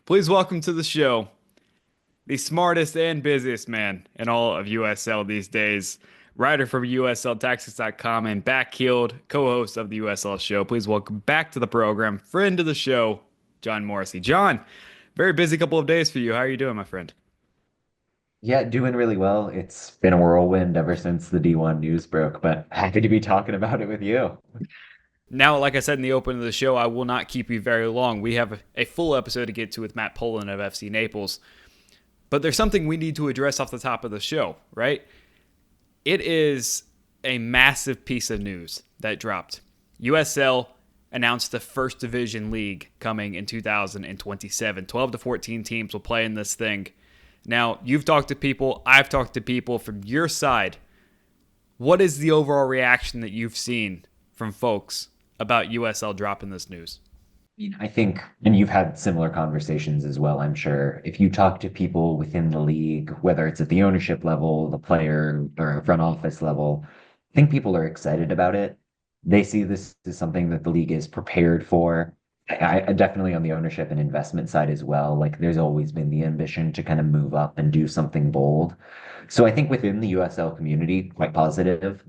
Please welcome to the show the smartest and busiest man in all of USL these days, writer from USLTactics.com and backheeled co-host of the USL show. Please welcome back to the program, friend of the show, John Morrissey. John, very busy couple of days for you. How are you doing, my friend? Yeah, doing really well. It's been a whirlwind ever since the D1 news broke, but happy to be talking about it with you. Now, like I said in the opening of the show, I will not keep you very long. We have a full episode to get to with Matt Poland of FC Naples, but there's something we need to address off the top of the show, right? It is a massive piece of news that dropped. USL announced the first division league coming in 2027. 12 to 14 teams will play in this thing. Now, you've talked to people, I've talked to people from your side. What is the overall reaction that you've seen from folks about USL dropping this news? I think, and you've had similar conversations as well, I'm sure. If you talk to people within the league, whether it's at the ownership level, the player, or front office level, I think people are excited about it. They see this as something that the league is prepared for. I definitely on the ownership and investment side as well. Like there's always been the ambition to kind of move up and do something bold. So I think within the USL community, quite positive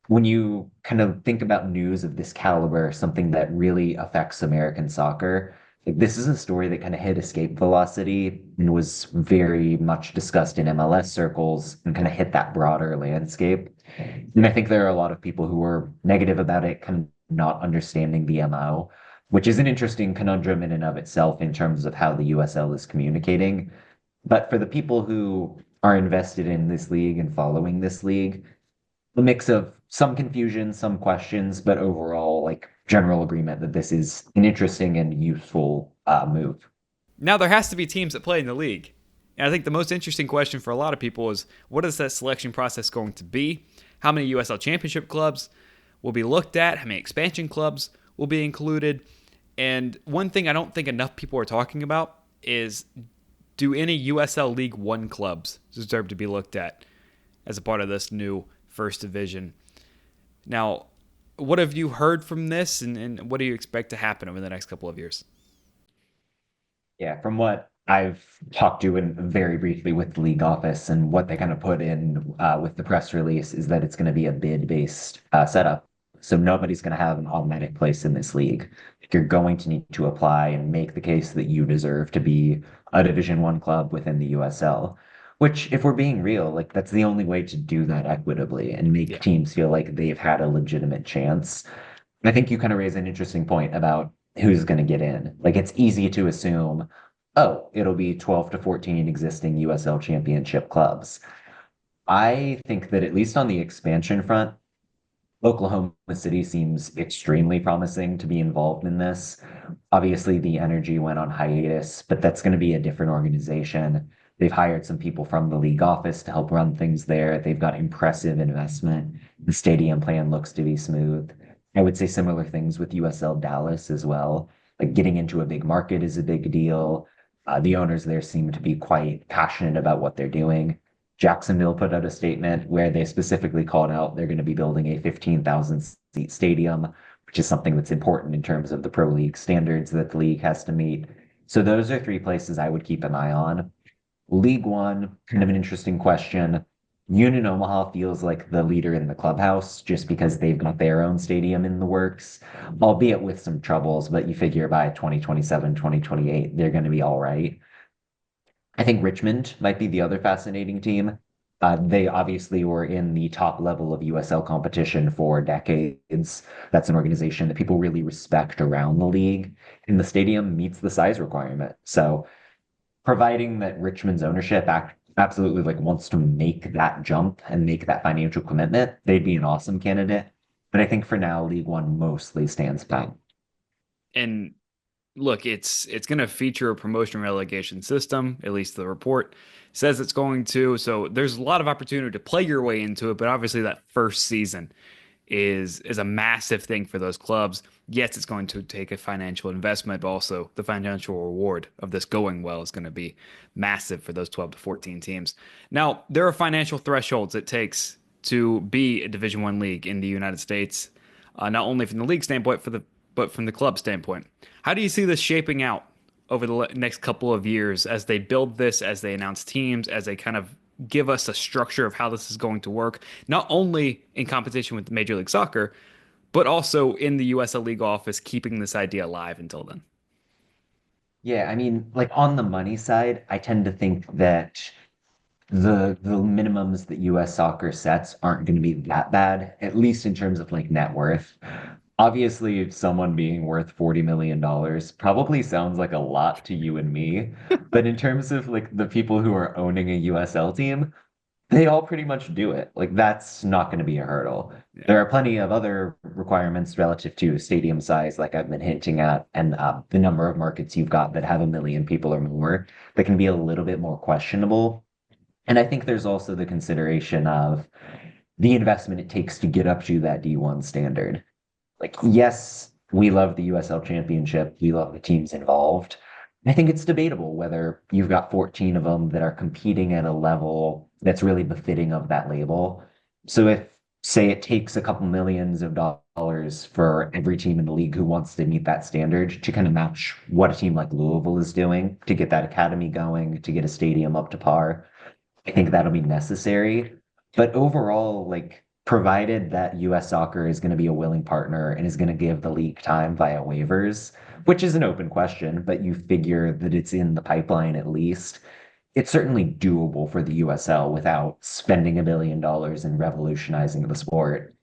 when you kind of think about news of this caliber, something that really affects American soccer, like this is a story that kind of hit escape velocity and was very much discussed in MLS circles and kind of hit that broader landscape. And I think there are a lot of people who were negative about it, kind of not understanding the MO, which is an interesting conundrum in and of itself in terms of how the USL is communicating. But for the people who are invested in this league and following this league, a mix of some confusion, some questions, but overall, like general agreement that this is an interesting and useful move. Now, there has to be teams that play in the league. And I think the most interesting question for a lot of people is what is that selection process going to be? How many USL Championship clubs will be looked at? How many expansion clubs will be included? And one thing I don't think enough people are talking about is do any USL League One clubs deserve to be looked at as a part of this new first division? Now, what have you heard from this, and what do you expect to happen over the next couple of years? Yeah, from what I've talked to in very briefly with the league office and what they kind of put in with the press release is that it's going to be a bid-based setup. So nobody's going to have an automatic place in this league. You're going to need to apply and make the case that you deserve to be a Division One club within the USL. Which, if we're being real, like that's the only way to do that equitably and make Yeah. teams feel like they've had a legitimate chance. I think you kind of raise an interesting point about who's going to get in. Like it's easy to assume, oh, it'll be 12 to 14 existing USL championship clubs. I think that at least on the expansion front, Oklahoma City seems extremely promising to be involved in this. Obviously, the energy went on hiatus, but that's going to be a different organization. They've hired some people from the league office to help run things there. They've got impressive investment. The stadium plan looks to be smooth. I would say similar things with USL Dallas as well. Like getting into a big market is a big deal. The owners there seem to be quite passionate about what they're doing. Jacksonville put out a statement where they specifically called out they're going to be building a 15,000 seat stadium, which is something that's important in terms of the pro league standards that the league has to meet. So those are three places I would keep an eye on. League One, kind of an interesting question. Union Omaha feels like the leader in the clubhouse just because they've got their own stadium in the works, albeit with some troubles, but you figure by 2027, 2028, they're going to be all right. I think Richmond might be the other fascinating team. They obviously were in the top level of USL competition for decades. That's an organization that people really respect around the league, and the stadium meets the size requirement. So, providing that Richmond's ownership absolutely like wants to make that jump and make that financial commitment, they'd be an awesome candidate. But I think for now, League One mostly stands pat. And look, it's going to feature a promotion relegation system. At least the report says it's going to. So there's a lot of opportunity to play your way into it. But obviously, that first season is a massive thing for those clubs. Yes, it's going to take a financial investment, but also the financial reward of this going well is going to be massive for those 12 to 14 teams. Now, there are financial thresholds it takes to be a Division One league in the United States, not only from the league standpoint, but from the club standpoint. How do you see this shaping out over the next couple of years as they build this, as they announce teams, as they kind of give us a structure of how this is going to work, not only in competition with Major League Soccer, but also in the USL League office, keeping this idea alive until then. Yeah, I mean, like on the money side, I tend to think that the minimums that US soccer sets aren't going to be that bad, at least in terms of like net worth. Obviously, someone being worth $40 million probably sounds like a lot to you and me, but in terms of like the people who are owning a USL team, they all pretty much do it. Like that's not going to be a hurdle. Yeah. There are plenty of other requirements relative to stadium size, like I've been hinting at, and the number of markets you've got that have 1 million people or more that can be a little bit more questionable. And I think there's also the consideration of the investment it takes to get up to that D1 standard. Like, yes, we love the USL Championship. We love the teams involved. I think it's debatable whether you've got 14 of them that are competing at a level that's really befitting of that label. So if, say, it takes a couple millions of dollars for every team in the league who wants to meet that standard to kind of match what a team like Louisville is doing to get that academy going, to get a stadium up to par, I think that'll be necessary. But overall, like, provided that US soccer is going to be a willing partner and is going to give the league time via waivers, which is an open question, but you figure that it's in the pipeline at least, it's certainly doable for the USL without spending $1 billion and revolutionizing the sport.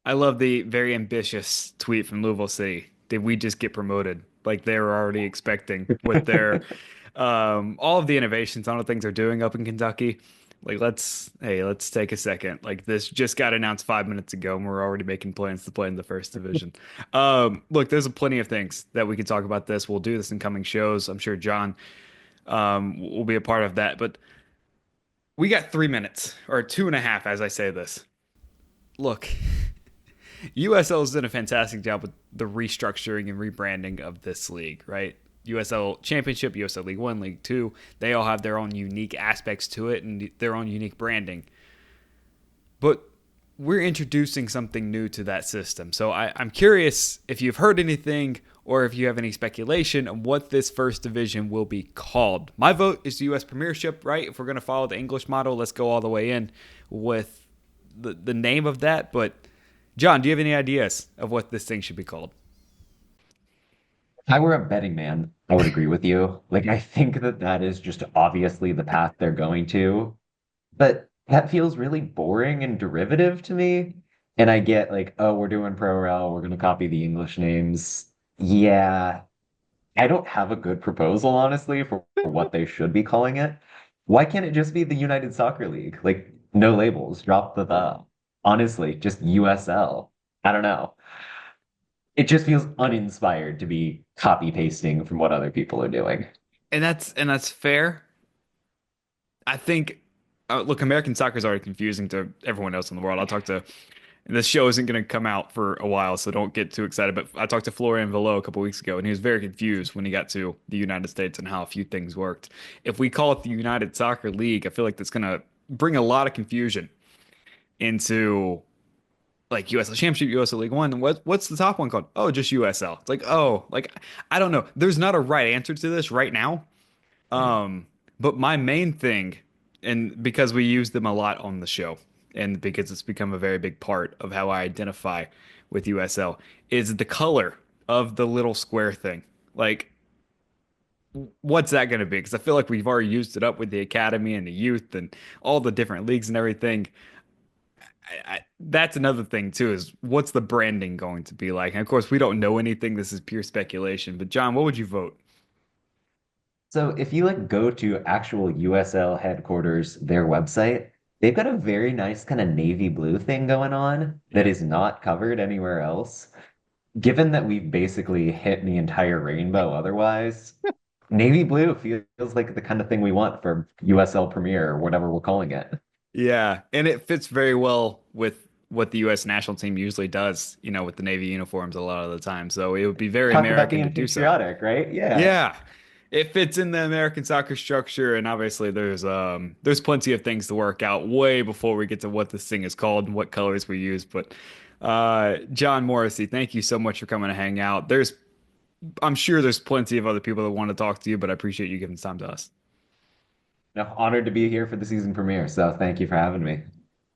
I love the very ambitious tweet from Louisville City. Did we just get promoted? Like they were already expecting with their all of the innovations on the things they're doing up in Kentucky. Like let's take a second. Like this just got announced 5 minutes ago, and we're already making plans to play in the first division. Look, there's plenty of things that we could talk about this. We'll do this in coming shows. I'm sure John will be a part of that. But we got 3 minutes or 2.5 as I say this. Look, USL has done a fantastic job with the restructuring and rebranding of this league, right? USL Championship, USL League One, League Two, they all have their own unique aspects to it and their own unique branding. But we're introducing something new to that system. So I'm curious if you've heard anything or if you have any speculation on what this first division will be called. My vote is the US Premiership, right? If we're going to follow the English model, let's go all the way in with the name of that. But John, do you have any ideas of what this thing should be called? If I were a betting man, I would agree with you. Like, I think that that is just obviously the path they're going to. But that feels really boring and derivative to me. And I get like, oh, we're doing pro rel, we're gonna copy the English names. Yeah, I don't have a good proposal, honestly, for what they should be calling it. Why can't it just be the United Soccer League? Like, no labels, drop the. Honestly, just USL. I don't know. It just feels uninspired to be copy pasting from what other people are doing. And that's fair. I think look, American soccer is already confusing to everyone else in the world. I'll talk to this show isn't going to come out for a while, so don't get too excited. But I talked to Florian Velo a couple weeks ago, and he was very confused when he got to the United States and how a few things worked. If we call it the United Soccer League, I feel like that's going to bring a lot of confusion into like USL Championship, USL League One. What's the top one called? Oh, just USL. It's like, oh, like I don't know. There's not a right answer to this right now. Right. But my main thing, and because we use them a lot on the show, and because it's become a very big part of how I identify with USL, is the color of the little square thing. Like, what's that going to be? Because I feel like we've already used it up with the academy and the youth and all the different leagues and everything. That's another thing too, is what's the branding going to be like? And of course, we don't know anything. This is pure speculation. But John, what would you vote? So if you like go to actual USL headquarters, their website, they've got a very nice kind of navy blue thing going on that Yeah. is not covered anywhere else. Given that we've basically hit the entire rainbow otherwise, navy blue feels like the kind of thing we want for USL Premier or whatever we're calling it. Yeah, and it fits very well with what the U.S. national team usually does, with the Navy uniforms a lot of the time. So it would be very Talk about American to being do so. patriotic, right? Yeah. Yeah, it fits in the American soccer structure, and obviously there's plenty of things to work out way before we get to what this thing is called and what colors we use. But John Morrissey, thank you so much for coming to hang out. There's I'm sure there's plenty of other people that want to talk to you, but I appreciate you giving time to us. No, honored to be here for the season premiere. So thank you for having me.